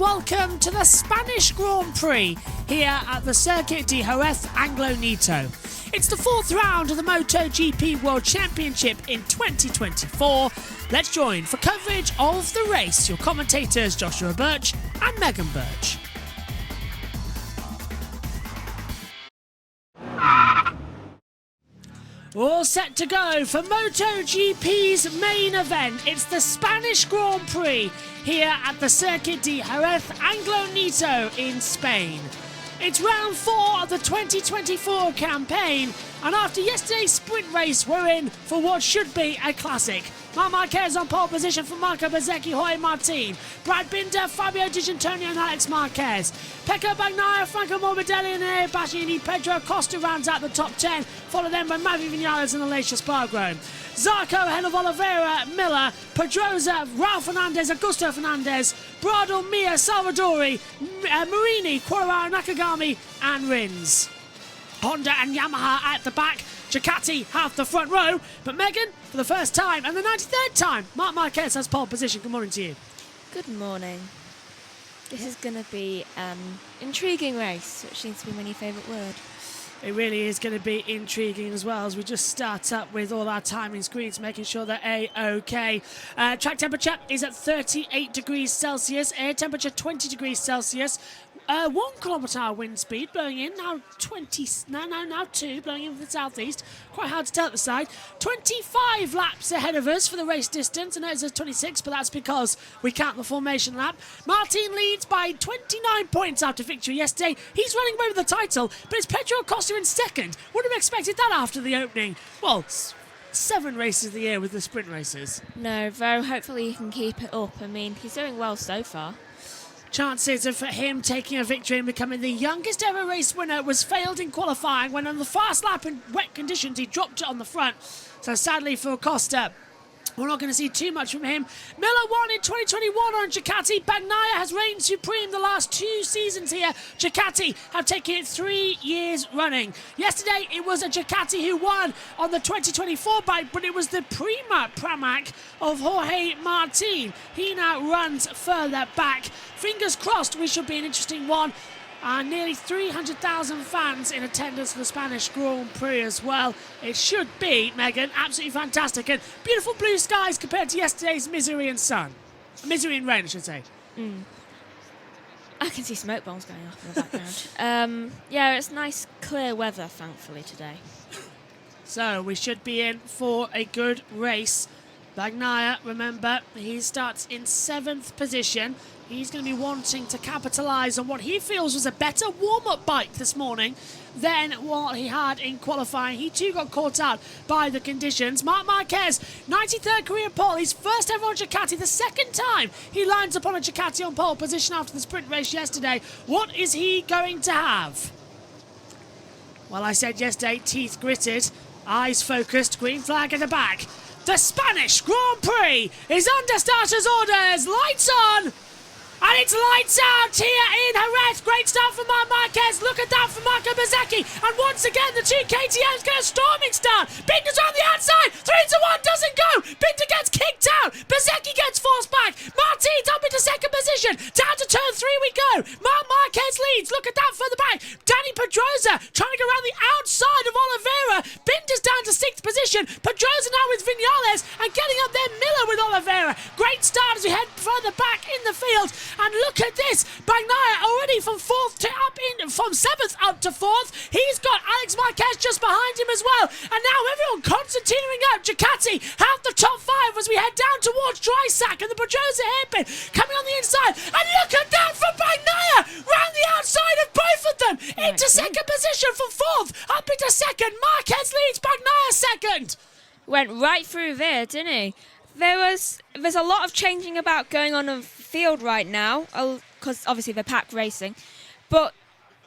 welcome to the Spanish Grand Prix here at the Circuit de Jerez Anglo Nieto. It's the fourth round of the MotoGP World Championship in 2024. Let's join for coverage of the race your commentators Joshua Birch and Megan Birch. All set to go for MotoGP's main event. It's the Spanish Grand Prix here at the Circuit de Jerez Anglo Nieto in Spain. It's round 4 of the 2024 campaign, and after yesterday's sprint race, we're in for what should be a classic. Marc Marquez on pole position for Marco Bezzecchi, Jorge Martin, Brad Binder, Fabio Di Giannantonio and Alex Marquez. Pecco Bagnaia, Franco Morbidelli and Enea Bastianini. Pedro Acosta rounds out the top 10, followed then by Mavi Vinales and Aleix Espargaro. Zarco ahead of Oliveira, Miller, Pedrosa, Raul Fernandez, Augusto Fernandez, Bradle, Mia, Salvadori, Marini, Quartararo, Nakagami and Rins. Honda and Yamaha at the back. Ducati have the front row, but Megan, for the first time and the 93rd time, Marc Marquez has pole position. Good morning to you. Good morning. This is going to be an intriguing race, which seems to be my new favourite word. It really is going to be intriguing as well as we just start up with all our timing screens, making sure they're A-OK. Track temperature is at 38 degrees Celsius, air temperature 20 degrees Celsius. 1 kilometre wind speed blowing in, now 2 blowing in from the southeast. Quite hard to tell at the side. 25 laps ahead of us for the race distance, and it says 26, but that's because we count the formation lap. Martin leads by 29 points after victory yesterday. He's running away with the title, but it's Pedro Acosta in second. Wouldn't have expected that after the opening. Well, 7 races of the year with the sprint races. No, though hopefully he can keep it up. I mean, he's doing well so far. Chances of him taking a victory and becoming the youngest ever race winner was failed in qualifying when on the fast lap in wet conditions he dropped it on the front. So sadly for Acosta, we're not going to see too much from him. Miller won in 2021 on Ducati. Bagnaia has reigned supreme the last 2 seasons here. Ducati have taken it 3 years running. Yesterday it was a Ducati who won on the 2024 bike, but it was the Pramac of Jorge Martin. He now runs further back. Fingers crossed, we should be an interesting one. Nearly 300,000 fans in attendance for the Spanish Grand Prix as well. It should be, Megan, absolutely fantastic. And beautiful blue skies compared to yesterday's misery and sun. Misery and rain, I should say. I can see smoke bombs going off in the background. Yeah, it's nice, clear weather, thankfully, today. So we should be in for a good race. Bagnaia, remember, he starts in 7th position. He's going to be wanting to capitalise on what he feels was a better warm-up bike this morning than what he had in qualifying. He too got caught out by the conditions. Marc Marquez, 93rd career pole, his first ever on Ducati, the second time he lines up on a Ducati on pole position after the sprint race yesterday. What is he going to have? Well, I said yesterday, teeth gritted, eyes focused, green flag in the back. The Spanish Grand Prix is under starters' orders, lights on! And it's lights out here in Jerez. Great start from Marc Marquez. Look at that from Marco Bezzecchi. And once again, the 2 KTMs get a storming start. Binder's on the outside. 3-1 doesn't go. Binder gets kicked out. Bezzecchi ggets forced back. Martin's up into 2nd position. Down to turn 3 we go. Marc Marquez leads. Look at that further back. Danny Pedrosa trying to go around the outside of Oliveira. Binder's down to 6th position. Pedrosa now with Vinales. And getting up there, Miller with Oliveira. Great start as we head further back in the field. And look at this, Bagnaia already from 7th up to 4th. He's got Alex Marquez just behind him as well. And now everyone concertinaing up. Ducati have the top 5 as we head down towards Drysack and the Pedrosa hairpin coming on the inside. And look at that from Bagnaia, round the outside of both of them into 2nd position from 4th, up into 2nd. Marquez leads, Bagnaia 2nd. Went right through there, didn't he? There's a lot of changing about going on in the field right now, because obviously they're pack racing, but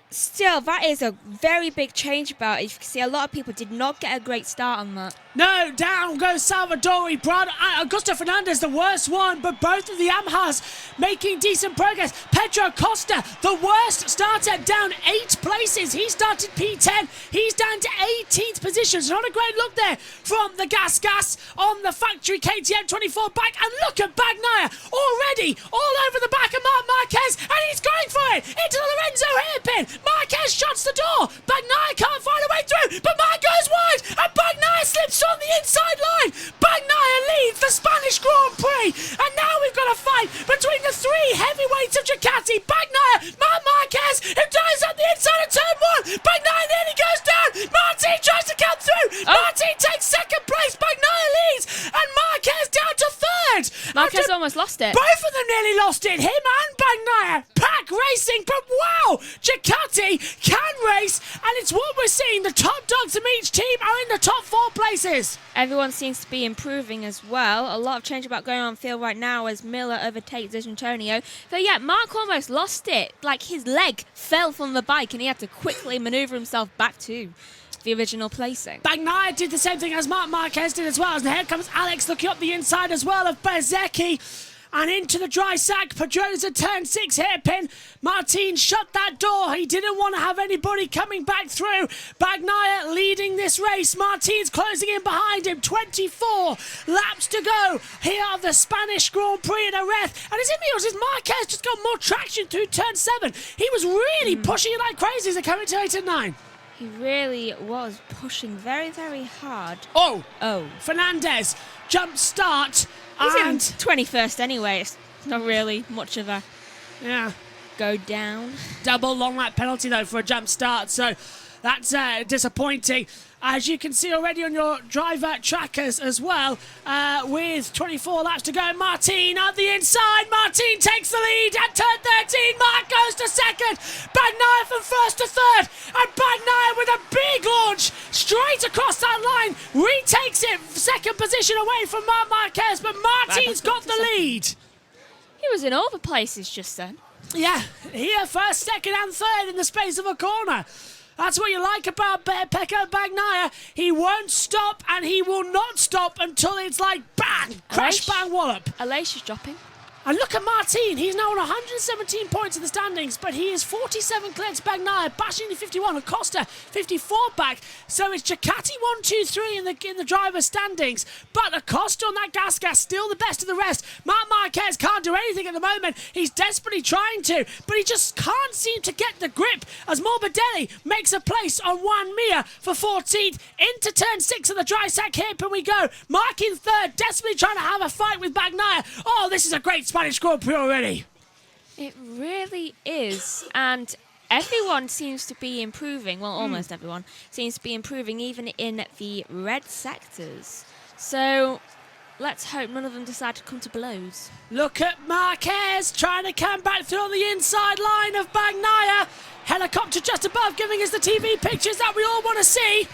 still that is a very big change about it. You can see a lot of people did not get a great start on that. No, down goes Salvadori. Augusto Fernandez, the worst one, but both of the Yamahas making decent progress. Pedro Costa, the worst starter, down 8 places. He started P10. He's down to 18th position. So not a great look there from the Gas on the factory KTM 24 bike. And look at Bagnaia already all over the back of Marc Marquez, and he's going for it into the Lorenzo hairpin. Marquez shuts the door. Bagnaia can't find a way through, but Marc goes wide, and Bagnaia slips on the inside line. Bagnaia leads the Spanish Grand Prix, and now we've got a fight between the 3 heavyweights of Ducati. Bagnaia, Marc Marquez, who dives up the inside of turn 1. Bagnaia nearly goes down. Martin tries to come through. Martin takes second place. Bagnaia leads, and Marquez down to 3rd. Marquez almost lost it. Both of them nearly lost it. Him and Bagnaia. Pack racing, but wow, Ducati can race, and it's what we're seeing. The top dogs from each team are in the top 4 places. Everyone seems to be improving as well. A lot of change about going on field right now as Miller overtakes Antonio. But yeah, Mark almost lost it. Like his leg fell from the bike and he had to quickly manoeuvre himself back to the original placing. Bagnaia did the same thing as Marc Marquez did as well. And here comes Alex looking up the inside as well of Bezzecchi. And into the dry sack. Pedrosa turn 6 hairpin. Martin shut that door. He didn't want to have anybody coming back through. Bagnaia leading this race. Martin's closing in behind him. 24 laps to go here of the Spanish Grand Prix in Jerez. And is it me or has Marquez just got more traction through turn 7? He was really pushing it like crazy as they're coming to 8 and 9. He really was pushing very, very hard. Oh, Fernandez, jump start. He's and in 21st anyway. It's not really much of a go down. Double long lap penalty though for a jump start, so that's disappointing. As you can see already on your driver trackers as well, with 24 laps to go. Martin at the inside. Martin takes the lead at turn 13. Marc goes to 2nd. Bagnaia from 1st to 3rd. And Bagnaia with a big launch straight across that line. Retakes it 2nd position away from Marc Marquez, but Martin's got the lead. He was in all the places just then. Yeah, here 1st, 2nd and 3rd in the space of a corner. That's what you like about Pecco Bagnaia. He won't stop, and he will not stop until it's like bang, crash, bang, wallop. Aleix is dropping. And look at Martin. He's now on 117 points in the standings, but he is 47 clear to Bagnaia, Bastianini 51, Acosta 54 back. So it's Ducati 1, 2, 3 in the driver's standings. But Acosta on that gas still the best of the rest. Marc Marquez can't do anything at the moment. He's desperately trying to, but he just can't seem to get the grip as Morbidelli makes a place on Juan Mir for 14th. Into turn 6 of the dry sack here, and we go. Marc in 3rd, desperately trying to have a fight with Bagnaia. Oh, this is a great Spanish Grand Prix already. It really is, and everyone seems to be improving. Well, almost everyone seems to be improving, even in the red sectors. So let's hope none of them decide to come to blows. Look at Marquez trying to come back through on the inside line of Bagnaia. Helicopter just above, giving us the TV pictures that we all want to see.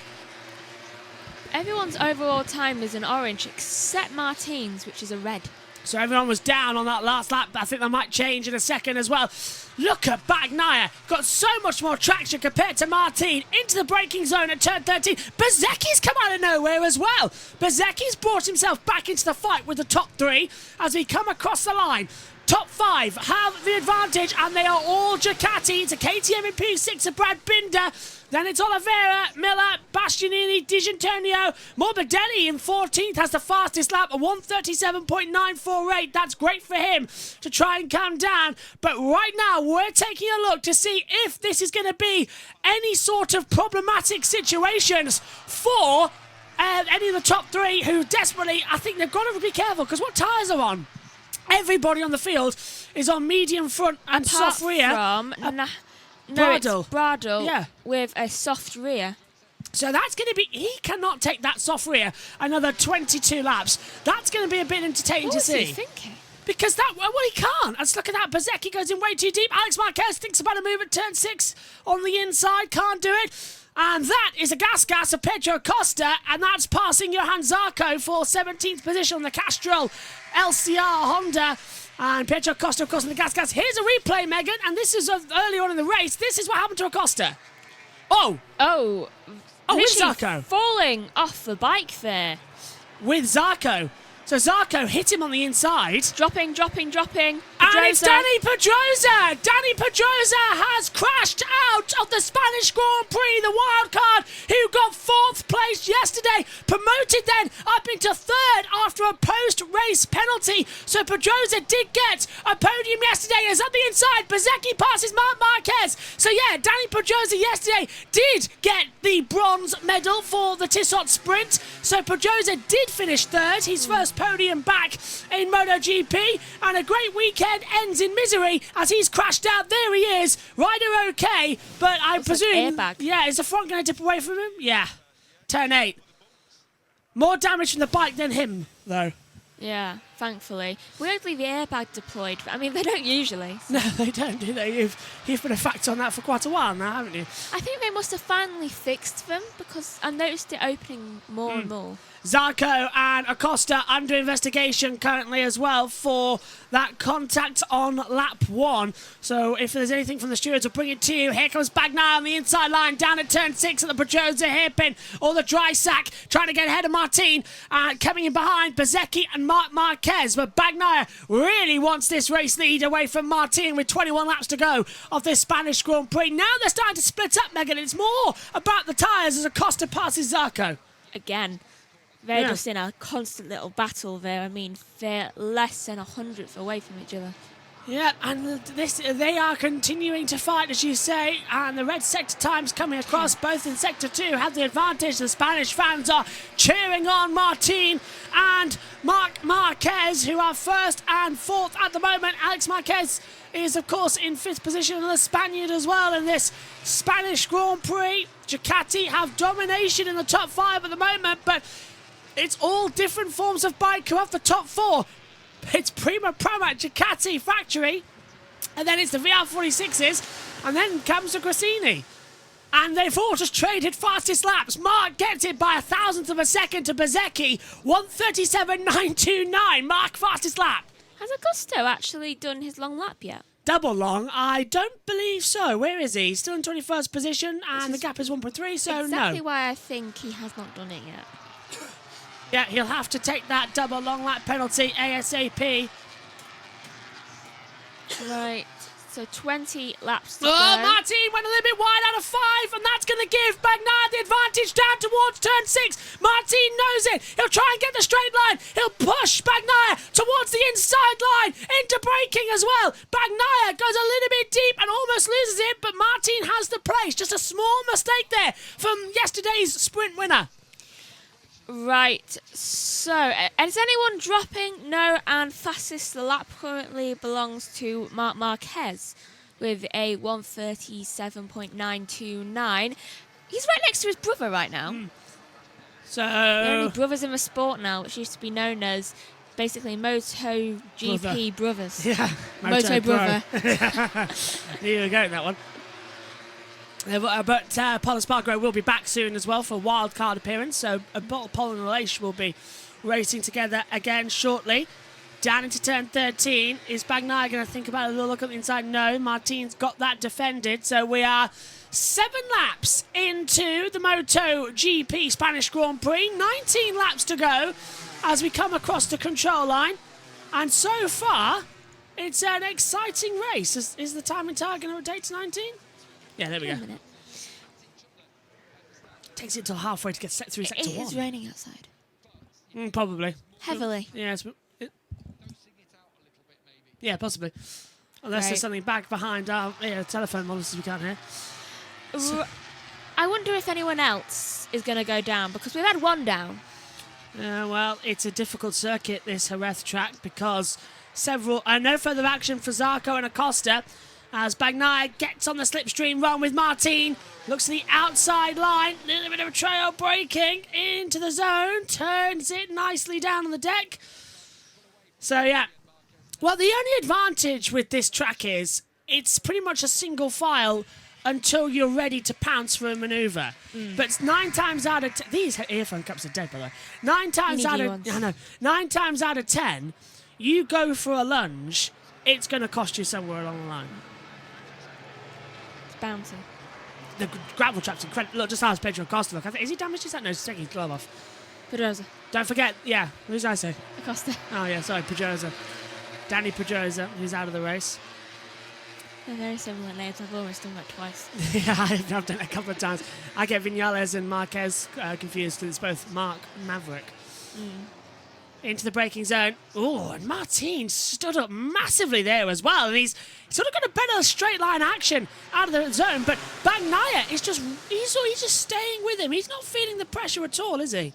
Everyone's overall time is an orange, except Martin's, which is a red. So everyone was down on that last lap. I think that might change in a second as well. Look at Bagnaia. Got so much more traction compared to Martin. Into the braking zone at turn 13. Bezzecchi's come out of nowhere as well. Bezzecchi's brought himself back into the fight with the top 3 as we come across the line. Top 5 have the advantage, and they are all Ducati. It's a KTM in P6 of Brad Binder. Then it's Oliveira, Miller, Bastianini, D'Antonio. Morbidelli in 14th has the fastest lap, a 1:37.94 That's great for him to try and calm down. But right now, we're taking a look to see if this is going to be any sort of problematic situations for any of the top 3 who desperately, I think they've got to be careful, because what tyres are on? Everybody on the field is on medium front and soft rear. It's Bradle with a soft rear. So that's going to be... He cannot take that soft rear another 22 laps. That's going to be a bit entertaining to see. What was he thinking? Because that... Well, he can't. Let's look at that. Bezzecchi goes in way too deep. Alex Marquez thinks about a move at turn 6 on the inside. Can't do it. And that is a gas of Pedro Costa, and that's passing Johan Zarco for 17th position on the Castrol LCR Honda. And Pedro Costa, of course, on the gas. Here's a replay, Megan, and this is early on in the race. This is what happened to Acosta. Oh, with Literally Zarco. falling off the bike there. With Zarco. So Zarco hit him on the inside. Dropping. And it's Danny Pedrosa! Danny Pedrosa has crashed out of the Spanish Grand Prix, the wild card, who got 4th place yesterday, promoted then up into 3rd after a post-race penalty. So Pedrosa did get a podium yesterday. Is up the inside. Bezzecchi passes Marc Marquez. So yeah, Danny Pedrosa yesterday did get the bronze medal for the Tissot Sprint. So Pedrosa did finish 3rd, his first podium back in MotoGP, and a great weekend ends in misery as he's crashed out. There he is. Rider okay, but I presume... Airbag. Yeah, is the front going to dip away from him? Yeah. Turn 8. More damage from the bike than him, though. Yeah, thankfully. Weirdly, the airbag deployed. I mean, they don't usually. So. No, they don't, do they? You've been a factor on that for quite a while now, haven't you? I think they must have finally fixed them because I noticed it opening more and more. Zarco and Acosta under investigation currently as well for that contact on lap 1. So if there's anything from the stewards, we'll bring it to you. Here comes Bagnaia on the inside line, down at turn 6 at the Pedrosa hairpin, or the dry sack, trying to get ahead of Martin, coming in behind Bezzecchi and Marc Marquez. But Bagnaia really wants this race lead away from Martin with 21 laps to go of this Spanish Grand Prix. Now they're starting to split up, Megan. It's more about the tyres as Acosta passes Zarco. Again, they're just in a constant little battle there. I mean, they're less than 100th away from each other. Yeah, and they are continuing to fight, as you say, and the red sector times coming across, both in Sector 2, have the advantage. The Spanish fans are cheering on Martin and Marc Marquez, who are 1st and 4th at the moment. Alex Marquez is, of course, in 5th position, and the Spaniard as well in this Spanish Grand Prix. Ducati have domination in the top 5 at the moment, but it's all different forms of bike who have the top 4. It's Prima Pramac Ducati factory, and then it's the VR46s, and then comes the Grassini. And they've all just traded fastest laps. Marc gets it by 1,000th of a second to Bezzecchi, 1:37.929. Marc fastest lap. Has Augusto actually done his long lap yet? Double long? I don't believe so. Where is he? He's still in 21st position, and the gap is 1.3, so exactly no. why I think he has not done it yet. Yeah, he'll have to take that double long lap penalty ASAP. Right, so 20 laps to go. Martin went a little bit wide out of 5, and that's going to give Bagnaia the advantage down towards turn 6. Martin knows it. He'll try and get the straight line. He'll push Bagnaia towards the inside line, into braking as well. Bagnaia goes a little bit deep and almost loses it, but Martin has the place. Just a small mistake there from yesterday's sprint winner. Right, so is anyone dropping? No, and fastest lap currently belongs to Marc Marquez with a 1:37.929. He's right next to his brother right now. So The only brothers in the sport now, which used to be known as basically MotoGP brothers. yeah, Moto brother. Here we go, that one. But Paul Espargaro will be back soon as well for a wild card appearance, so Paul and Aleix will be racing together again shortly. Down into turn 13. Is Bagnaia going to think about a little look at the inside? No, Martin's got that defended, so we are 7 laps into the MotoGP Spanish Grand Prix. 19 laps to go as we come across the control line, and so far it's an exciting race. Is the timing tire going to rotate to 19? Yeah, there we go. Takes it until halfway to get set through sector 1. It is raining outside. Probably. Heavily. Yeah, yeah, possibly. Unless there's something back behind our telephone monitors we can't hear. I wonder if anyone else is going to go down, because we've had one down. Well, it's a difficult circuit, this Jerez track, because no further action for Zarco and Acosta. As Bagnaia gets on the slipstream run with Martin. Looks at the outside line. Little bit of a trail braking into the zone. Turns it nicely down on the deck. So, yeah. Well, the only advantage with this track is it's pretty much a single file until you're ready to pounce for a manoeuvre. But 9 times out of 10... These earphone cups are dead, by the way. 9 times out of... I know. 9 times out of 10, you go for a lunge, it's going to cost you somewhere along the line. Bouncing. the gravel trap's incredible. Look, just how's Pedro Acosta look. Is he damaged? Is that? No, he's taking his glove off. Pedrosa. Don't forget, who did I say? Acosta. Oh, yeah, sorry, Pedrosa. Danny Pedrosa, who's out of the race. They're very similar names. I've almost done that twice. Yeah, I've done it a couple of times. I get Vinales and Marquez confused because it's both Mark and Maverick. Into the braking zone. Oh, and Martin stood up massively there as well. And he's sort of got a better straight line action out of the zone. But Bagnaia is he's just staying with him. He's not feeling the pressure at all, is he?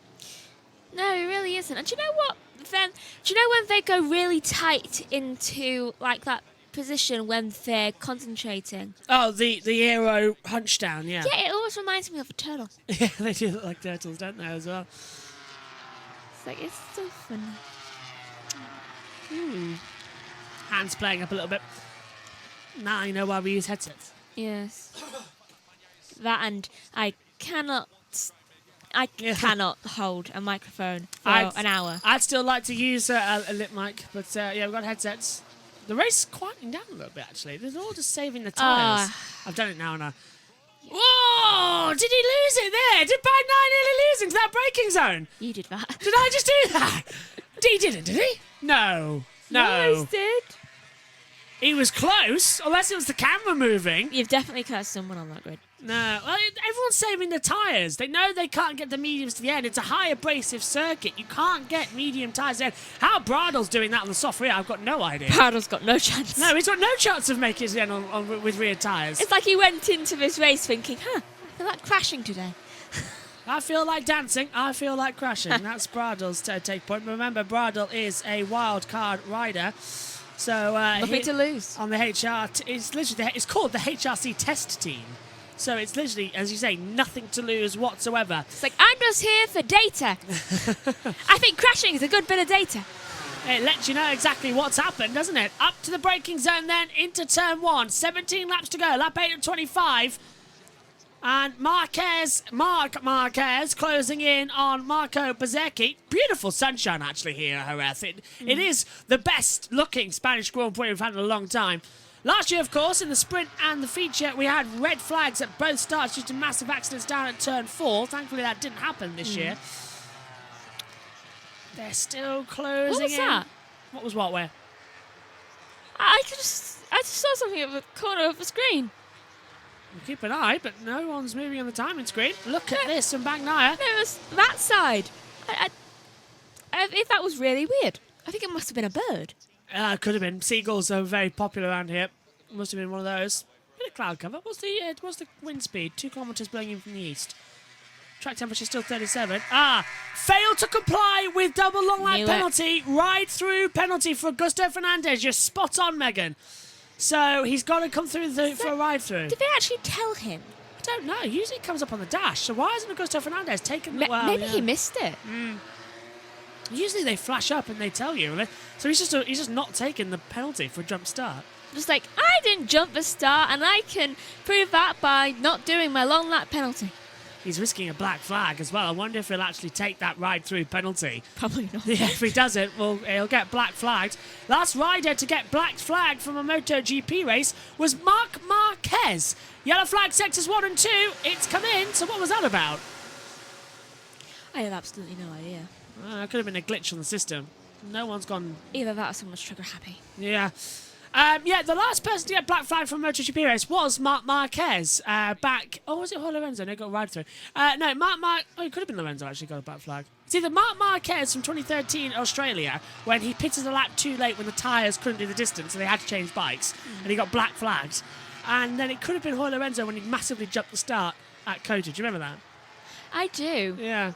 No, he really isn't. And do you know what? Then, do you know when they go really tight into like that position when they're concentrating? Oh, the aero hunch down, yeah. Yeah, it always reminds me of a turtle. Yeah, they do look like turtles, don't they, as well? It's like, it's so funny. Hands playing up a little bit. Now you know why we use headsets. Yes. That, and I cannot hold a microphone for an hour. I'd still like to use a lip mic, but yeah, we've got headsets. The race is quieting down a little bit, actually. They're all just saving the tyres. I've done it now, and whoa! Did he lose it there? Did Bagnaia nearly lose into that braking zone? You did that. Did I just do that? He didn't, did he? No. You almost did. He was close, unless it was the camera moving. You've definitely cursed someone on that grid. No, well, everyone's saving the tyres. They know they can't get the mediums to the end. It's a high abrasive circuit. You can't get medium tyres in. How Bradl's doing that on the soft rear, I've got no idea. Bradl's got no chance. No, he's got no chance of making it in with rear tyres. It's like he went into this race thinking, I feel like crashing today. I feel like dancing. I feel like crashing. That's Bradl's take point. Remember, Bradl is a wild card rider. So nothing to lose. On the it's called the HRC test team. So it's literally, as you say, nothing to lose whatsoever. It's like, I'm just here for data. I think crashing is a good bit of data. It lets you know exactly what's happened, doesn't it? Up to the braking zone then, into turn 1. 17 laps to go, lap 8 of 25. And Mark Marquez closing in on Marco Bezzecchi. Beautiful sunshine, actually, here at Jerez. It is the best-looking Spanish Grand Prix we've had in a long time. Last year, of course, in the sprint and the feature, we had red flags at both starts due to massive accidents down at turn 4. Thankfully, that didn't happen this year. They're still closing What was in. that? What was what, where? I just saw something at the corner of the screen. We'll keep an eye, but no one's moving on the timing screen. Look at this from Bagnaia. No, it was that side. If that was really weird. I think it must have been a bird. Could have been. Seagulls are very popular around here. Must have been one of those. Bit of cloud cover. What's the wind speed? 2 kilometres blowing in from the east. Track temperature still 37. Failed to comply with double long lap penalty. Ride through penalty for Augusto Fernandez. You're spot on, Megan. So he's got to come through for a ride through. Did they actually tell him? I don't know. Usually it comes up on the dash. So why hasn't Augusto Fernandez taken the... Maybe he missed it. Usually they flash up and they tell you. So he's just not taking the penalty for a jump start. Just like, I didn't jump the start and I can prove that by not doing my long lap penalty. He's risking a black flag as well. I wonder if he'll actually take that ride-through penalty. Probably not. Yeah, if he doesn't, well, he'll get black flagged. Last rider to get black flagged from a MotoGP race was Marc Marquez. Yellow flag sectors 1 and 2. It's come in. So what was that about? I have absolutely no idea. It could have been a glitch on the system. No one's gone... Either that or someone's trigger happy. Yeah. The last person to get black flag from a MotoGP race was Marc Marquez back... Oh, was it Lorenzo? No, got a ride through. No, it could have been Lorenzo actually got a black flag. It's either Marc Marquez from 2013 Australia, when he pitted a lap too late when the tyres couldn't do the distance, so they had to change bikes, and he got black flagged. And then it could have been Lorenzo when he massively jumped the start at Kota. Do you remember that? I do. Yeah.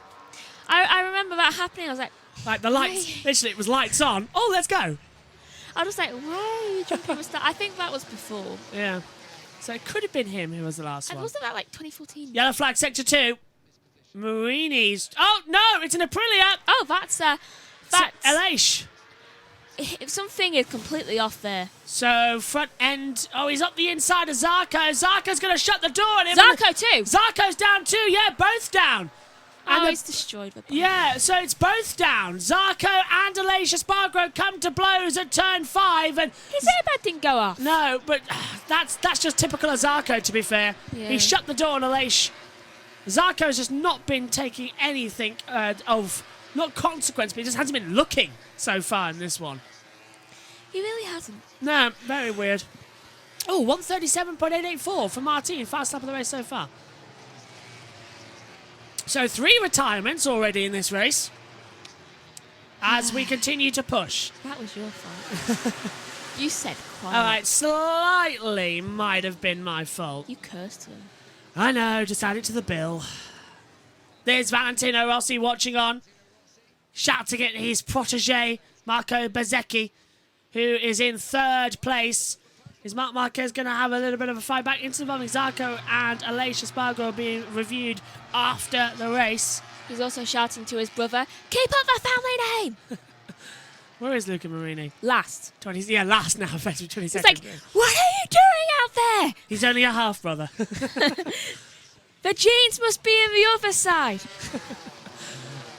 I remember that happening. I was like the lights, literally, it was lights on. Oh, let's go. I was like, why are you jumping the start? I think that was before. Yeah. So it could have been him who was the last one. one. Wasn't that like 2014? Yellow flag, sector 2. Marini's. Oh, no, it's an Aprilia. Oh, that's Elish. Something is completely off there. So, front end. Oh, he's up the inside of Zarco. Zarco's going to shut the door on him. Zarco too. Zarco's down too. Yeah, both down. And Oh, he's destroyed the bike. yeah, so it's both down. Zarco and Alicia Spargo come to blows at turn 5, and His airbag didn't go off. no, but that's just typical of Zarco, to be fair. Yeah. He shut the door on Alicia. Zarco's just not been taking anything of, not consequence, but he just hasn't been looking so far in this one. He really hasn't. No, very weird. Oh, 137.884 for Martin, fast lap of the race so far. So 3 retirements already in this race as we continue to push. That was your fault. You said quiet. All right, slightly might have been my fault. You cursed him. I know, just add it to the bill. There's Valentino Rossi watching on, shouting at his protege, Marco Bezzecchi, who is in 3rd place. Is Marc Marquez going to have a little bit of a fight back into involving Zarco and Alicia Spargo being reviewed after the race? He's also shouting to his brother, keep up the family name! Where is Luca Marini? Last. 20, yeah, last now, effectively 20 It's seconds. like, what are you doing out there? He's only a half brother. The jeans must be in the other side.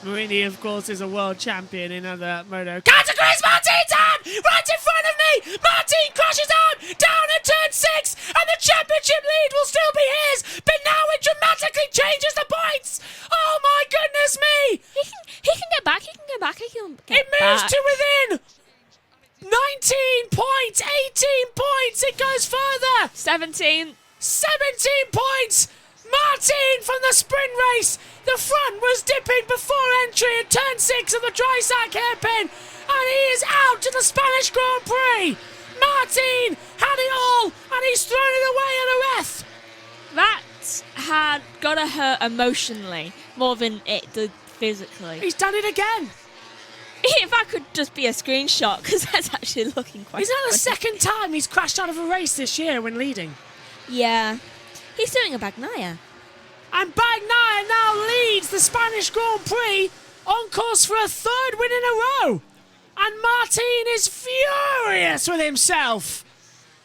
Marini, of course, is a world champion in other moto. Categories, Martin's on! Right in front of me! Martin crashes on! Down at turn 6! And the championship lead will still be his! But now it dramatically changes the points! Oh my goodness me! He can get back, he can get back, he can get It moves back. to within 19 points, 18 points! It goes further! 17. 17 points! Martin from the sprint race. The front was dipping before entry at turn 6 of the dry sack hairpin, and he is out to the Spanish Grand Prix. Martin had it all, and he's thrown it away at a ref. That had gotta hurt emotionally more than it did physically. He's done it again. If that could just be a screenshot, because that's actually looking quite Is that the funny. second time he's crashed out of a race this year when leading? Yeah. He's doing a Bagnaia. And Bagnaia now leads the Spanish Grand Prix on course for a 3rd win in a row. And Martin is furious with himself.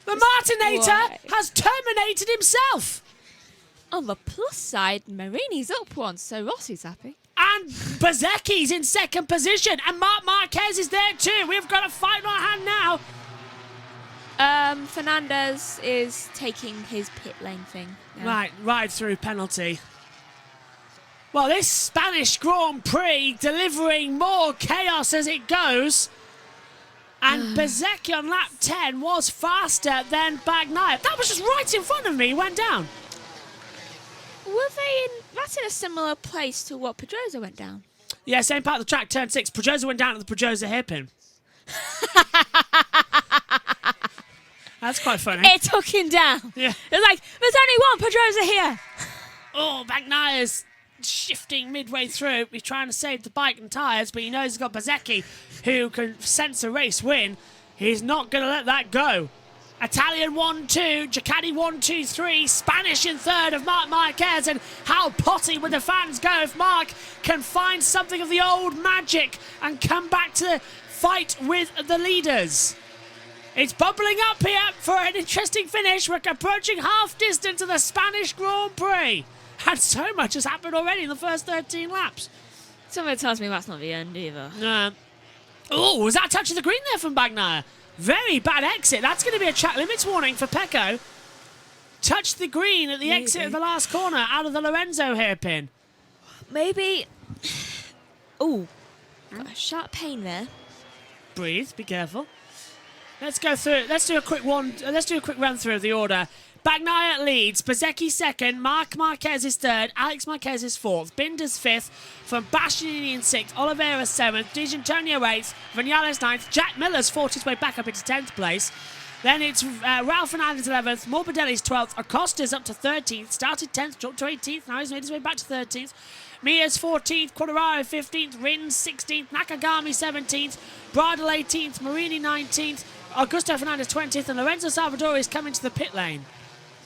The Martinator Why? has terminated himself. On the plus side, Marini's up one, so Rossi's happy. And Bezzecchi's in 2nd position. And Marc Marquez is there too. We've got a fight on our hand now. Fernandez is taking his pit lane thing. Yeah. Right through penalty. Well, this Spanish Grand Prix delivering more chaos as it goes. And Bezzecchi on lap 10 was faster than Bagnaia. That was just right in front of me. He went down. Were they in... That's in a similar place to what Pedrosa went down. Yeah, same part of the track, turn 6. Pedrosa went down at the Pedrosa hairpin. That's quite funny. It took him down. Yeah. It's like, there's only one Pedrosa here. Oh, Bagnaia's shifting midway through. He's trying to save the bike and tyres, but he knows he's got Bezzecchi, who can sense a race win. He's not going to let that go. Italian 1-2, Ducati 1-2-3, Spanish in 3rd of Marc Marquez, and how potty would the fans go if Marc can find something of the old magic and come back to the fight with the leaders. It's bubbling up here for an interesting finish. We're approaching half distance of the Spanish Grand Prix. And so much has happened already in the first 13 laps. Somebody tells me that's not the end either. Oh, was that a touch of the green there from Bagnaia? Very bad exit. That's going to be a track limits warning for Pecco. Touched the green at the exit of the last corner out of the Lorenzo hairpin. Maybe... Ooh. Got a sharp pain there. Breathe, be careful. Let's go through it. Let's do a quick run through of the order. Bagnaia leads, Bezzecchi 2nd, Marc Marquez is 3rd, Alex Marquez is 4th, Binder's 5th, from Bastianini in 6th, Oliveira 7th, Di Giannantonio 8th, Vinales 9th, Jack Miller's fought his way back up into 10th place. Then it's Ralph Fernandez 11th, Morbidelli's 12th, Acosta's up to 13th, started 10th, dropped to 18th, now he's made his way back to 13th. Mia's 14th, Quadraro 15th, Rins 16th, Nakagami 17th, Bradle 18th, Marini 19th, Augusto Fernandez 20th, and Lorenzo Salvadori is coming to the pit lane.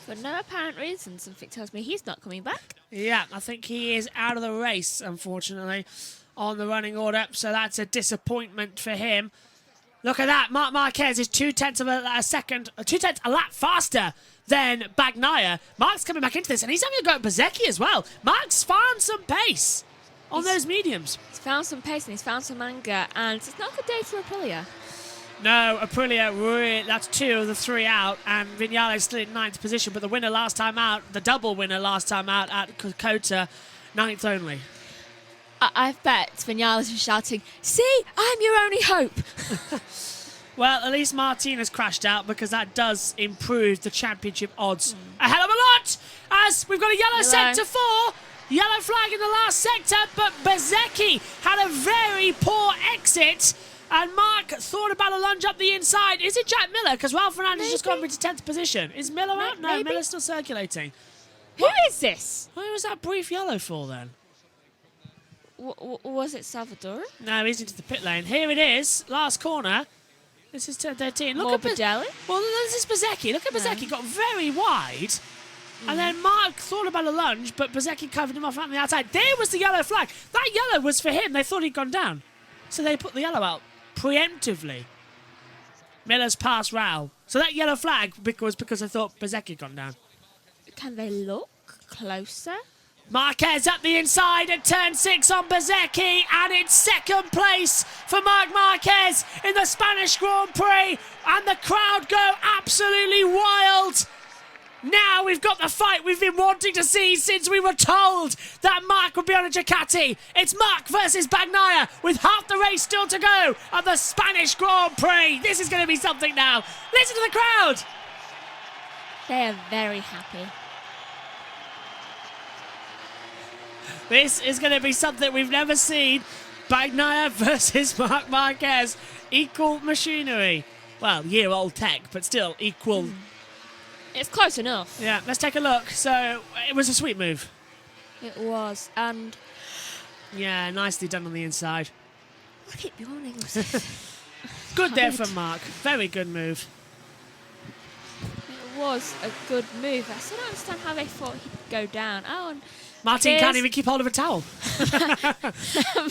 For no apparent reason, something tells me he's not coming back. Yeah, I think he is out of the race, unfortunately, on the running order, so that's a disappointment for him. Look at that, Marc Marquez is 2/10 of a second, 2/10 a lap faster than Bagnaia. Marc's coming back into this, and he's having a go at Bezzecchi as well. Marc's found some pace. on those mediums. He's found some pace and he's found some anger, and it's not a good day for Aprilia. No, Aprilia, really, that's 2 of the 3 out, and Viñales still in 9th position, but the winner last time out, the double winner last time out at Kokoda, 9th only. I bet Viñales is shouting, "See, I'm your only hope." Well, at least Martin has crashed out, because that does improve the championship odds a hell of a lot, as we've got a yellow sector 4. Yellow flag in the last sector, but Bezzecchi had a very poor exit, and Mark thought about a lunge up the inside. Is it Jack Miller? Because Ralph Fernandez just got into 10th position. Is Miller out? No, maybe. Miller's still circulating. Who is this? Why was that brief yellow for then? Was it Salvador? No, he's into the pit lane. Here it is, last corner. This is turn 13. Look at Morbidelli? Well, this is Bezzecchi. Look at Bezzecchi, got very wide. And then Mark thought about a lunge, but Bezzecchi covered him off on the outside. There was the yellow flag. That yellow was for him. They thought he'd gone down. So they put the yellow out preemptively. Miller's past Raul. So that yellow flag was because they thought Bezzecchi had gone down. Can they look closer? Marquez up the inside at turn 6 on Bezzecchi, and it's second place for Marc Marquez in the Spanish Grand Prix, and the crowd go absolutely wild. Now we've got the fight we've been wanting to see since we were told that Marc would be on a Ducati. It's Marc versus Bagnaia with half the race still to go at the Spanish Grand Prix. This is going to be something now. Listen to the crowd. They are very happy. This is going to be something we've never seen. Bagnaia versus Marc Marquez. Equal machinery. Well, year-old tech, but still equal. It's close enough. Yeah, let's take a look. So, it was a sweet move. It was, and Yeah, nicely done on the inside. I keep yawning. Good there from Marc. Very good move. It was a good move. I still don't understand how they thought he'd go down. Oh, and Martin can't even keep hold of a towel.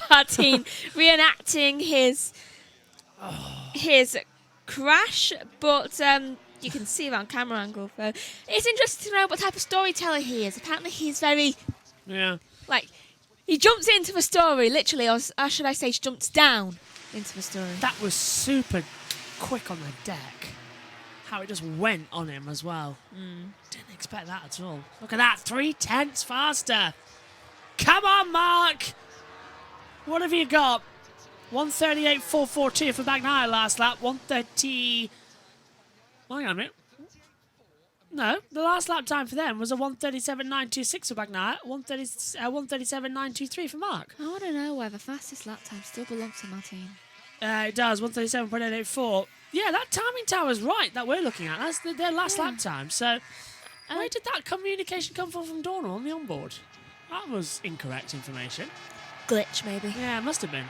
Martin reenacting his crash, but you can see it on camera angle. So it's interesting to know what type of storyteller he is. Apparently, he's very he jumps into the story literally, or should I say, jumps down into the story. That was super quick on the deck. How it just went on him as well. Didn't expect that at all. Look at that, 0.3 faster. Come on, Marc. What have you got? 138.442 for Bagnaia last lap. 130. Hang on a minute. No, the last lap time for them was a 137.926 for Bagnaia. 137.923 for Marc. I want to know why the fastest lap time still belongs to Martin. It does, 137.884. Yeah, that timing tower's right that we're looking at. That's their last lap time. So, where did that communication come from Dorna on the onboard? That was incorrect information. Glitch, maybe. Yeah, it must have been.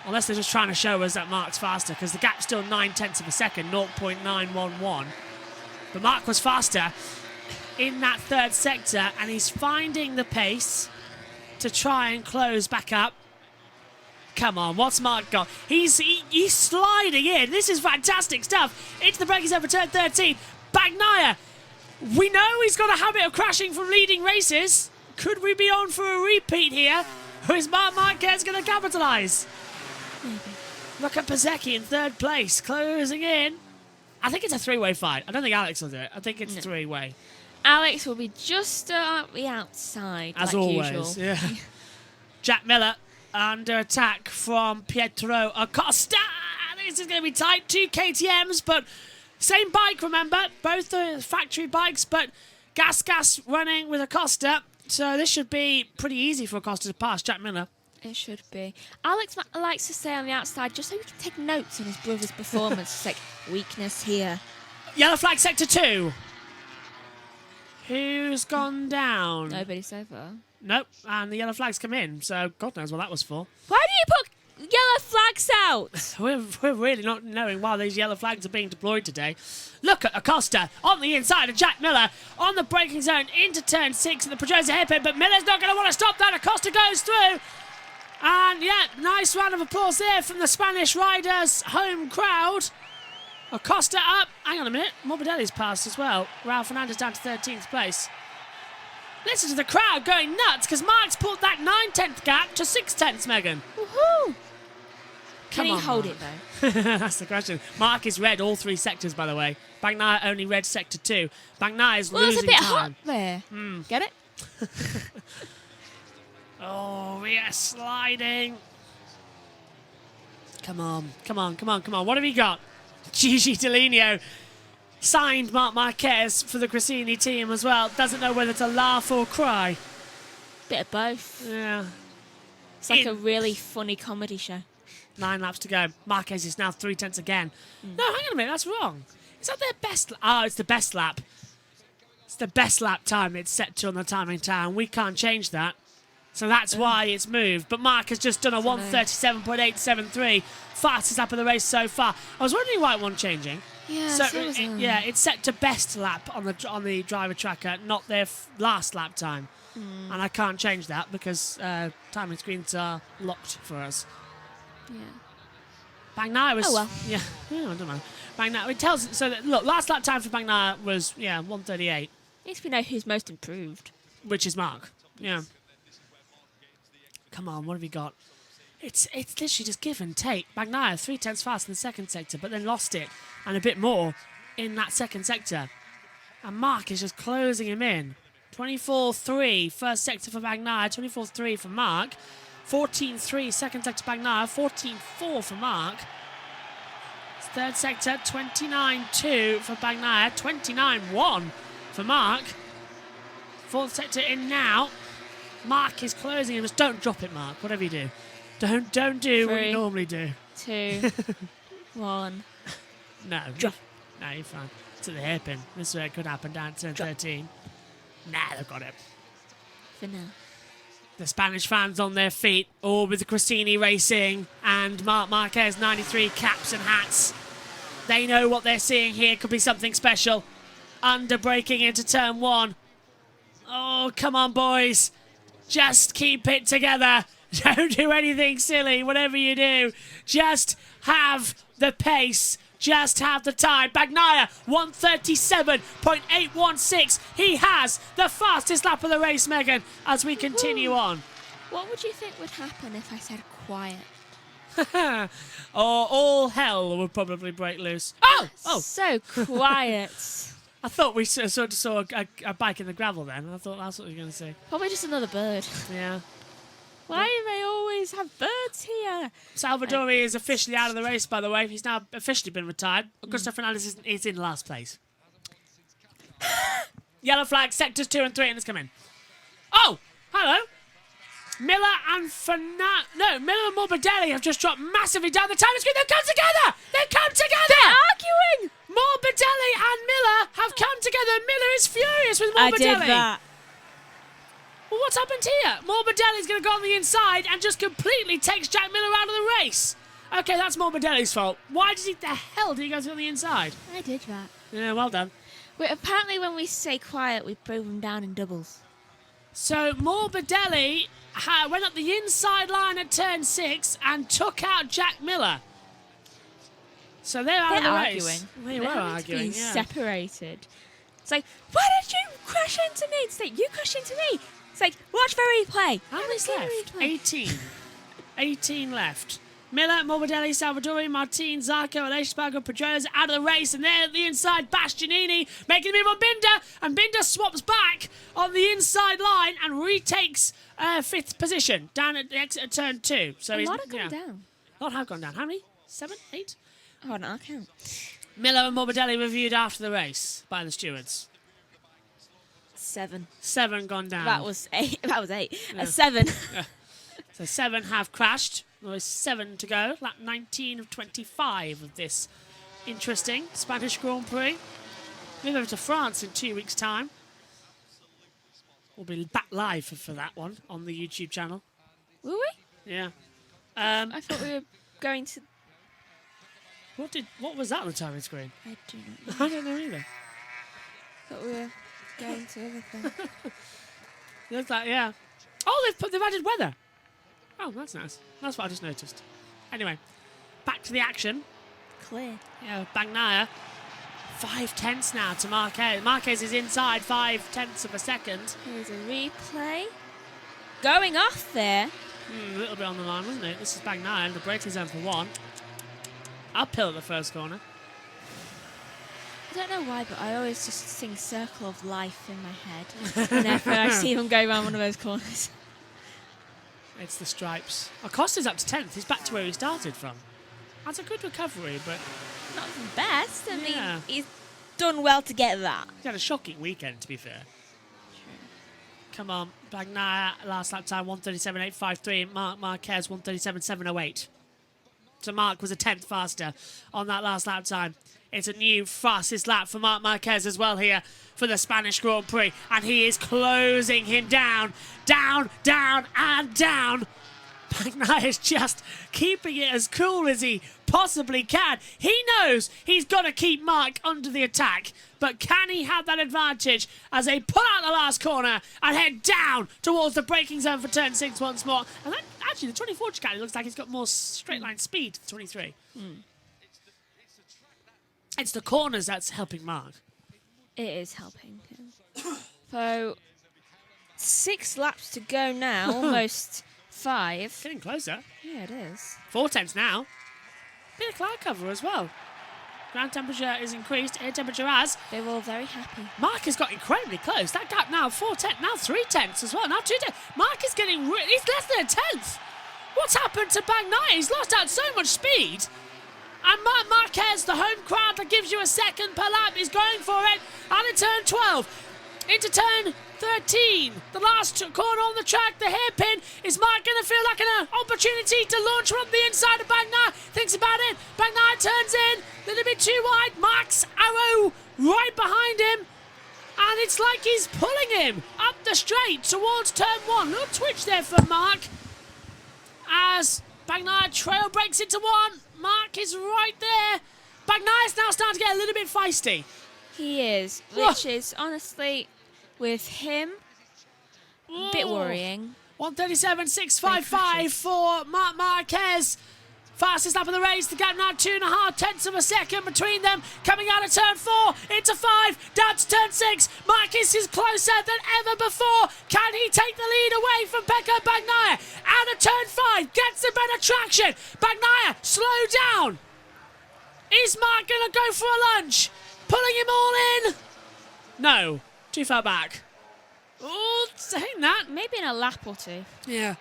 Unless they're just trying to show us that Marc's faster, because the gap's still 0.9 of a second, 0.911. But Marc was faster in that third sector, and he's finding the pace to try and close back up. Come on, what's Marc got? He's sliding in. This is fantastic stuff. Into the braking zone for turn 13. Bagnaia. We know he's got a habit of crashing from leading races. Could we be on for a repeat here? Or is Marc Marquez going to capitalise? Maybe. Look at Bezzecchi in third place, closing in. I think it's a three-way fight. I don't think Alex will do it. I think it's three-way. Alex will be just at the outside, as like always. usual. Yeah. Jack Miller under attack from Pietro Acosta. This is going to be tight. 2 KTMs, but same bike, remember. Both the factory bikes, but Gas running with Acosta. So this should be pretty easy for Acosta to pass Jack Miller. It should be. Alex likes to stay on the outside just so he can take notes on his brother's performance. It's like, weakness here. Yellow flag sector 2. Who's gone down? Nobody so far. Nope, and the yellow flags come in, so God knows what that was for. Why do you put yellow flags out? We're really not knowing why these yellow flags are being deployed today. Look at Acosta on the inside of Jack Miller on the braking zone into turn 6 and the Pedrosa hairpin, but Miller's not going to want to stop that. Acosta goes through. And yeah, nice round of applause there from the Spanish riders' home crowd. Acosta up. Hang on a minute. Morbidelli's passed as well. Raul Fernandez down to 13th place. Listen to the crowd going nuts because Mark's pulled that 9/10 gap to 6/10, Megan. Woohoo! Can Come he on, hold Mark. it though? That's the question. Mark is red all 3 sectors, by the way. Bagnaia only red sector 2. Bagnaia is Well, it's losing a bit time. hot there. Get it? Oh, we are sliding. Come on, come on, come on, come on. What have we got? Gigi Dell'Igno signed Marc Marquez for the Grassini team as well. Doesn't know whether to laugh or cry. Bit of both. Yeah. It's like a really funny comedy show. 9 laps to go. Marquez is now 3/10 again. No, hang on a minute. That's wrong. Is that their best? Oh, it's the best lap. It's the best lap time it's set to on the timing tower. We can't change that. So that's why it's moved. But Mark has just done a 1:37.873. Fastest lap of the race so far. I was wondering why it wasn't changing. Yeah, So so was I. yeah, it's set to best lap on the driver tracker, not their last lap time. And I can't change that because timing screens are locked for us. Yeah. Bagnaia was... Oh, well. Yeah, I don't know. Bagnaia, it tells... So, that, look, last lap time for Bagnaia was, 1:38, At least we know who's most improved. which is Mark. Yeah. Come on, what have you got? It's literally just give and take. Bagnaia, 3/10 fast in the second sector, but then lost it, and a bit more in that second sector. And Mark is just closing him in. 24.3, first sector for Bagnaia, 24.3 for Mark. 14.3, second sector Bagnaia, 14.4 for Mark. Third sector, 29.2 for Bagnaia, 29.1 for Mark. Fourth sector in now. Mark is closing him. Just don't drop it, Mark, whatever you do. Don't do what you 3, normally do. 2, 1. No. Drop. No, you're fine. To the hairpin. This is where it could happen down to 13. Nah, they've got it. For now. The Spanish fans on their feet, all with the Grassini Racing and Marc Marquez 93 caps and hats. They know what they're seeing here could be something special. Under braking into turn 1. Oh, come on, boys. Just keep it together. Don't do anything silly, whatever you do. Just have the pace. Just have the time. Bagnaia, 1:37.816. He has the fastest lap of the race, Megan, as we continue on. What would you think would happen if I said quiet? Or all hell would probably break loose. Oh! So quiet. I thought we sort of saw a bike in the gravel then. I thought that's what you were going to say. Probably just another bird. Yeah. Why do they always have birds here? Salvadori is officially out of the race, by the way. He's now officially been retired. Augusto Fernandez is in last place. Yellow flag, sectors 2 and 3, and it's come in. Oh, hello. Miller and Miller and Morbidelli have just dropped massively down the timing screen. They've come together. They've come together. They're arguing. Morbidelli and Miller have come together. Miller is furious with Morbidelli. I did that. Well, what's happened here? Morbidelli's going to go on the inside and just completely takes Jack Miller out of the race. Okay, that's Morbidelli's fault. Why the hell did he go through on the inside? I did that. Yeah, well done. Wait, apparently when we say quiet, we break them down in doubles. So Morbidelli went up the inside line at turn 6 and took out Jack Miller. So they're out of the race. They were arguing, yeah. Separated. It's like, why did you crash into me? It's like, you crashed into me. It's like, watch the replay. How many's left? 18. 18 left. Miller, Morbidelli, Salvadori, Martin, Zarco, Aleix Spargo, Pedrosa out of the race, and there at the inside, Bastianini making the move on Binder, and Binder swaps back on the inside line and retakes 5th position down at the exit of turn 2. So A lot have gone down. A lot have gone down. How many? 7? 8? Oh, no, I can't. Miller and Morbidelli reviewed after the race by the stewards. 7. 7 gone down. That was 8. That was 8. Yeah. 7. So 7 have crashed. There's 7 to go. Lap 19 of 25 of this interesting Spanish Grand Prix. Move over to France in 2 weeks' time. We'll be back live for that one on the YouTube channel. Were we? Yeah. I thought we were going to... What was that on the timing screen? I do not know. I don't know either. I thought we were going to other things. Looks like, yeah. Oh, they've added weather. Oh, that's nice. That's what I just noticed. Anyway, back to the action. Clear. Yeah, Bagnaia. 5/10 now to Marquez. Marquez is inside 5/10 of a second. Here's a replay. Going off there. A little bit on the line, wasn't it? This is Bagnaia, the braking zone for 1. Uphill at the first corner. I don't know why, but I always just sing Circle of Life in my head whenever I see him go around one of those corners. It's the stripes. Acosta's up to 10th. He's back to where he started from. That's a good recovery, but Not the best. I Yeah. mean, he's done well to get that. he had a shocking weekend, to be fair. Come on, Bagnaia, last lap time, 1:37.853. Marc Marquez, 1:37.708. So Marc was a 10th faster on that last lap time. It's a new fastest lap for Marc Marquez as well here for the Spanish Grand Prix. And he is closing him down, down, down, and down. Bagnaia is just keeping it as cool as he possibly can. He knows he's got to keep Marc under the attack, but can he have that advantage as they pull out the last corner and head down towards the braking zone for turn 6 once more? And that, actually, the 24 Ducati looks like he's got more straight line speed to the 23. It's the corners that's helping Marc. It is helping him. So, 6 laps to go now, almost 5. Getting closer. Yeah, it is. 4/10 now. Bit of cloud cover as well. Ground temperature is increased. Air temperature has. They were all very happy. Marc has got incredibly close. That gap now 4/10, now 3/10 as well. Now 2/10. Marc is getting. He's less than a 10th. What's happened to Bagnaia? He's lost out so much speed. And Marc Marquez, the home crowd that gives you a second per lap, is going for it. And in turn 12, into turn 13, the last corner on the track, the hairpin. Is Marc going to feel like an opportunity to launch from the inside of Bagnaia? Thinks about it. Bagnaia turns in, a little bit too wide. Marc's arrow right behind him. And it's like he's pulling him up the straight towards turn 1. Little twitch there for Marc. As Bagnaia trail breaks into 1. Marc is right there. Bagnaia's now starting to get a little bit feisty. He is, which is honestly, with him, a bit worrying. 1:37.655 for Marc Marquez. Fastest lap of the race. The gap now 2.5 tenths of a second between them. Coming out of turn 4 into 5, down to turn 6. Marquez is closer than ever before. Can he take the lead away from Pecco Bagnaia? Out of turn 5, gets the better traction. Bagnaia, slow down. Is Marc going to go for a lunge? Pulling him all in? No, too far back. Oh, saying that. Maybe in a lap or two. Yeah.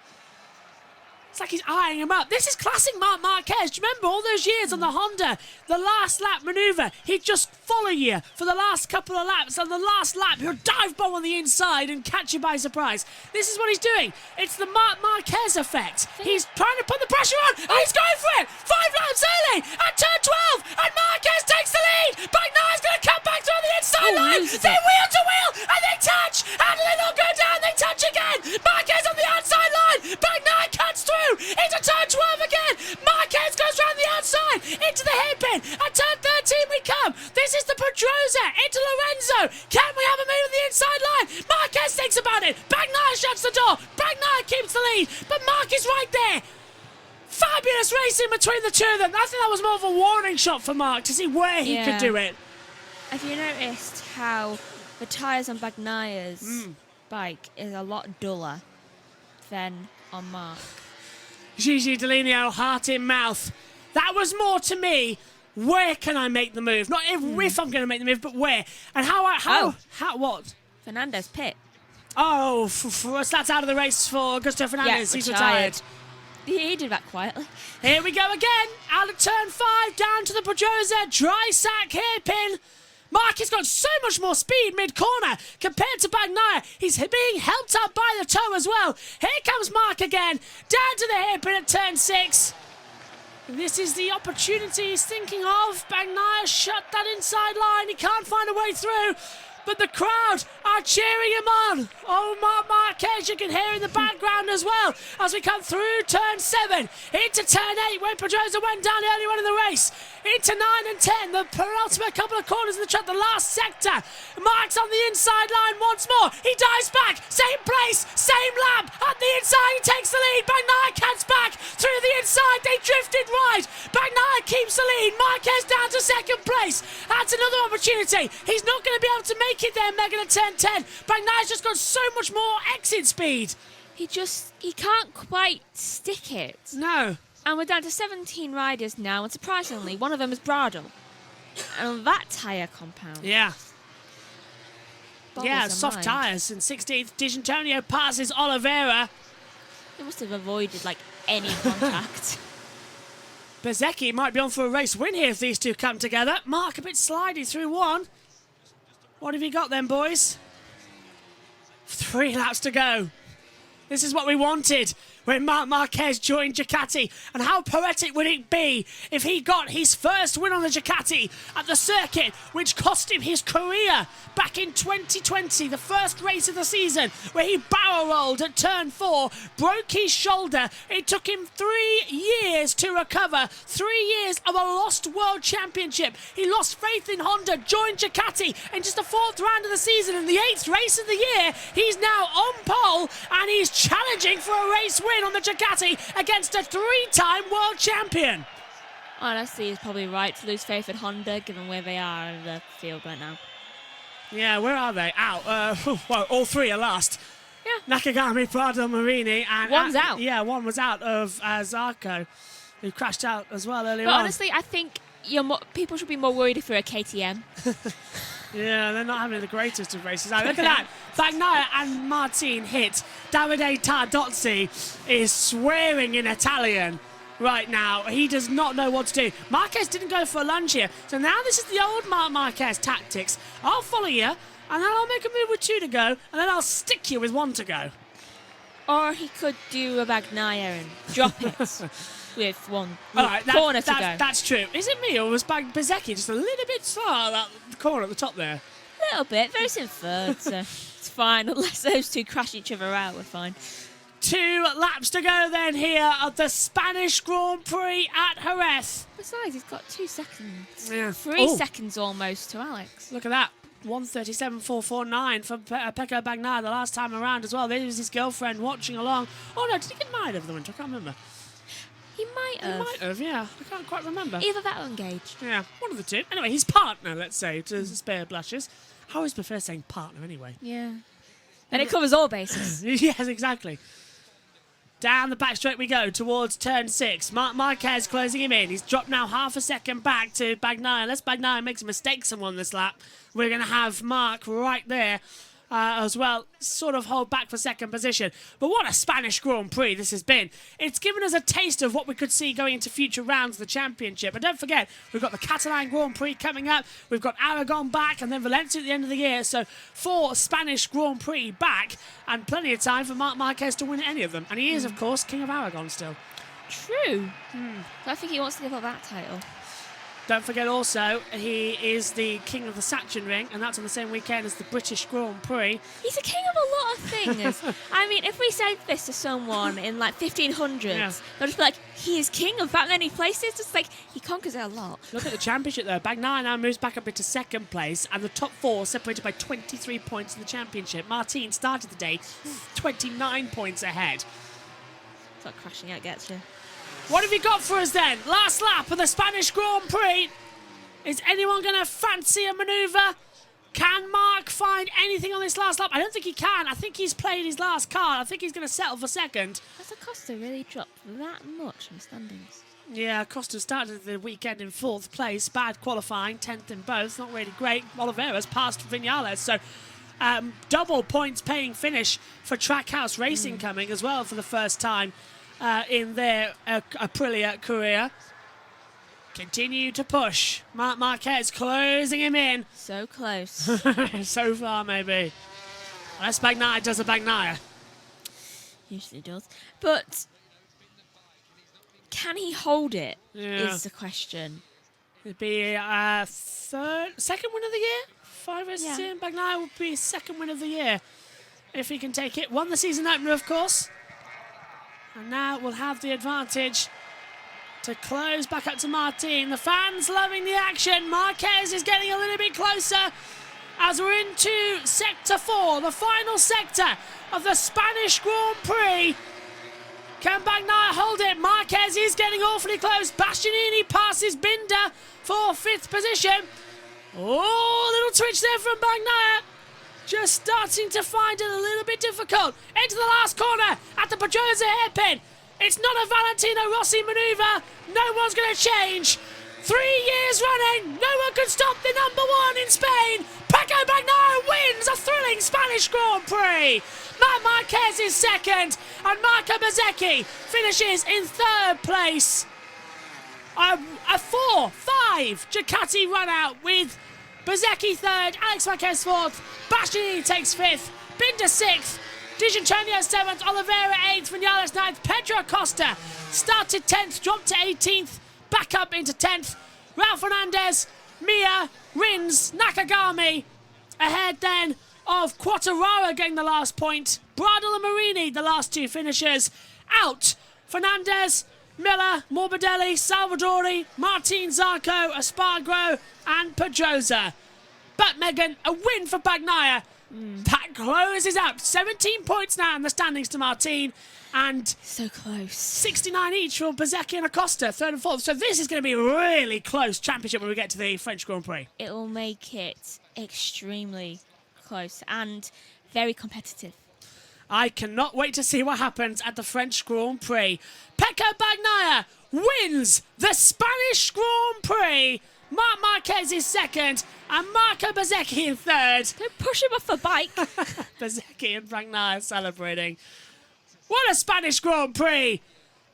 It's like he's eyeing him up. This is classic Marc Marquez. Do you remember all those years on the Honda? The last lap manoeuvre. He'd just follow you for the last couple of laps. On the last lap, he'll dive bomb on the inside and catch you by surprise. This is what he's doing. It's the Marc Marquez effect. He's trying to put the pressure on, and he's going for it. 5 laps early at turn 12, and Marquez takes the lead. Bagnaia's going to come back through the inside line. They wheel to wheel, and they touch. And they don't go down, they touch again. Marquez on the outside line. Bagnaia cuts through. Into turn 12 again. Marquez goes round the outside. Into the hairpin. At turn 13 we come. This is the Pedrosa. Into Lorenzo. Can we have a move on the inside line? Marquez thinks about it. Bagnaia shuts the door. Bagnaia keeps the lead. But Marc is right there. Fabulous racing between the two of them. I think that was more of a warning shot for Marc to see where he could do it. Have you noticed how the tyres on Bagnaia's bike is a lot duller than on Marc? Gigi Delineau, heart in mouth. That was more to me. Where can I make the move? Not if I'm going to make the move, but where? And how, what? Fernandez pit. Oh, that's out of the race for Augusto Fernandez. Yeah, He's retired. He did that quietly. Here we go again. Out of turn 5, down to the Pedrosa. Dry sack hairpin. Marc has got so much more speed mid-corner compared to Bagnaia. He's being helped up by the toe as well. Here comes Marc again, down to the hairpin at turn 6. This is the opportunity he's thinking of. Bagnaia shut that inside line. He can't find a way through. But the crowd are cheering him on. Oh, Marc Marquez, you can hear in the background as well as we come through turn 7 into turn 8 where Pedrosa went down early on in the race. Into 9 and 10, the penultimate couple of corners of the track, the last sector. Marc's on the inside line once more. He dives back, same place, same lap. At the inside, he takes the lead. Bagnaia cuts back through the inside. They drifted right. Bagnaia keeps the lead. Marquez down to second place. race. That's another opportunity. He's not going to be able to make it there, Megan, at turn 10. Bagnaya's just got so much more exit speed. He can't quite stick it. No. And we're down to 17 riders now, and surprisingly, one of them is Brado. And that tyre compound. Yeah. boggles the Soft mind. tyres. And 16th, D'Antonio passes Oliveira. He must have avoided, like, any contact. Bezzecchi might be on for a race win here if these two come together. Mark a bit slidey through one. What have you got then, boys? 3 laps to go. This is what we wanted when Marc Marquez joined Ducati. And how poetic would it be if he got his first win on the Ducati at the circuit, which cost him his career back in 2020, the first race of the season, where he barrel rolled at turn 4, broke his shoulder. It took him 3 years to recover, 3 years of a lost world championship. He lost faith in Honda, joined Ducati in just the 4th round of the season, and the 8th race of the year, he's now on pole and he's challenging for a race win on the Ducati against a 3-time world champion. Honestly, he's probably right to lose faith in Honda, given where they are in the field right now. Yeah, where are they? Out. Well, all 3 are last. Yeah. Nakagami, Prado, Marini, and One's out. Yeah, one was out of Zarco, who crashed out as well earlier But on. honestly, I think people should be more worried if we're a KTM. Yeah, they're not having the greatest of races. Look at that. Bagnaia and Martin hit. Davide Tardozzi is swearing in Italian right now. He does not know what to do. Marquez didn't go for a lunge here. So now this is the old Marc Marquez tactics. I'll follow you, and then I'll make a move with 2 to go, and then I'll stick you with 1 to go. Or he could do a Bagnaia and drop it with 1 All right, corner to go. That's true. Is it me, or was Bezzecchi just a little bit slow at that corner at the top there? A little bit. Very in third, so it's fine. Unless those 2 crash each other out, we're fine. 2 laps to go then here at the Spanish Grand Prix at Jerez. Besides, he's got 2 seconds. Yeah. 3 Oh. seconds almost to Alex. Look at that. 1:37.449 for Pecco Bagnaia the last time around as well. There was his girlfriend watching along. Oh no, did he get married over the winter? I can't remember. He might He have. might have, yeah. I can't quite remember. Either that or engaged. Yeah, one of the 2. Anyway, his partner, let's say, to spare blushes. I always prefer saying partner anyway. Yeah. And it covers all bases. Yes, exactly. Down the back straight we go towards turn 6. Marc Marquez closing him in. He's dropped now half a second back to Bagnaia. Unless Bagnaia makes a mistake someone this lap, we're going to have Marc right there as well, sort of hold back for second position. But what a Spanish Grand Prix this has been. It's given us a taste of what we could see going into future rounds of the championship. And don't forget, we've got the Catalan Grand Prix coming up. We've got Aragon back and then Valencia at the end of the year. So 4 Spanish Grand Prix back and plenty of time for Marc Marquez to win any of them. And he is, of course, King of Aragon still. True. I think he wants to give up that title. Don't forget also, he is the King of the Sachsenring, and that's on the same weekend as the British Grand Prix. He's a king of a lot of things. I mean, if we said this to someone in like 1500s, they'll just be like, he is king of that many places. Just like, he conquers it a lot. Look at the championship there. Bagnaia now moves back up into second place, and the top 4 separated by 23 points in the championship. Martin started the day 29 points ahead. It's like crashing out gets you. What have you got for us then? Last lap of the Spanish Grand Prix. Is anyone going to fancy a manoeuvre? Can Marc find anything on this last lap? I don't think he can. I think he's played his last card. I think he's going to settle for second. Has Acosta really dropped that much in the standings? Yeah, Costa started the weekend in 4th place. Bad qualifying, 10th in both. Not really great. Oliveira's passed Vinales. So double points paying finish for Trackhouse Racing coming as well for the first time in their Aprilia career. Continue to push. Marc Marquez closing him in. So close. So far, maybe. Unless Bagnaia does a Bagnaia. Usually does. But can he hold it? Yeah. Is the question. It'd be second win of the year. 5 races in. Bagnaia would be second win of the year if he can take it. Won the season opener, of course. And now we'll have the advantage to close back up to Martin. The fans loving the action. Marquez is getting a little bit closer as we're into Sector 4, the final sector of the Spanish Grand Prix. Can Bagnaia hold it? Marquez is getting awfully close. Bastianini passes Binder for 5th position. Oh, a little twitch there from Bagnaia. Just starting to find it a little bit difficult. Into the last corner at the Pedrosa hairpin. It's not a Valentino Rossi manoeuvre. No one's going to change. 3 years running, no one can stop the number 1 in Spain. Paco Bagnaia wins a thrilling Spanish Grand Prix. Marc Marquez is 2nd, and Marco Bezzecchi finishes in 3rd place. A 4-5 Ducati run out with Bezzecchi 3rd, Alex Marquez 4th, Bastianini takes 5th, Binder 6th, Di Giannantonio 7th, Oliveira 8th, Vinales 9th, Pedro Acosta started 10th, dropped to 18th, back up into 10th, Raul Fernandez, Mia, Rins, Nakagami, ahead then of Quartararo getting the last point, Bradle and Marini, the last 2 finishers, out, Fernandez, Miller, Morbidelli, Salvadori, Martin Zarco, Espargaro and Pedrosa. But Megan, a win for Bagnaia. That closes out 17 points now in the standings to Martin, and So close. 69 each for Bezzecchi and Acosta, 3rd and 4th. So this is going to be a really close championship when we get to the French Grand Prix. It will make it extremely close and very competitive. I cannot wait to see what happens at the French Grand Prix. Pecco Bagnaia wins the Spanish Grand Prix. Marc Marquez is 2nd and Marco Bezzecchi in 3rd. Don't push him off the bike. Bezzecchi and Bagnaia celebrating. What a Spanish Grand Prix!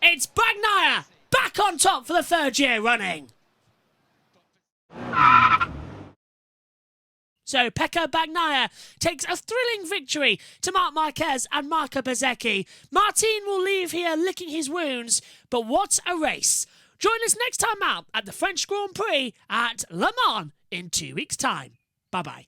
It's Bagnaia back on top for the 3rd year running. So Pecco Bagnaia takes a thrilling victory to Marc Marquez and Marco Bezzecchi. Martin will leave here licking his wounds, but what a race. Join us next time out at the French Grand Prix at Le Mans in 2 weeks' time. Bye-bye.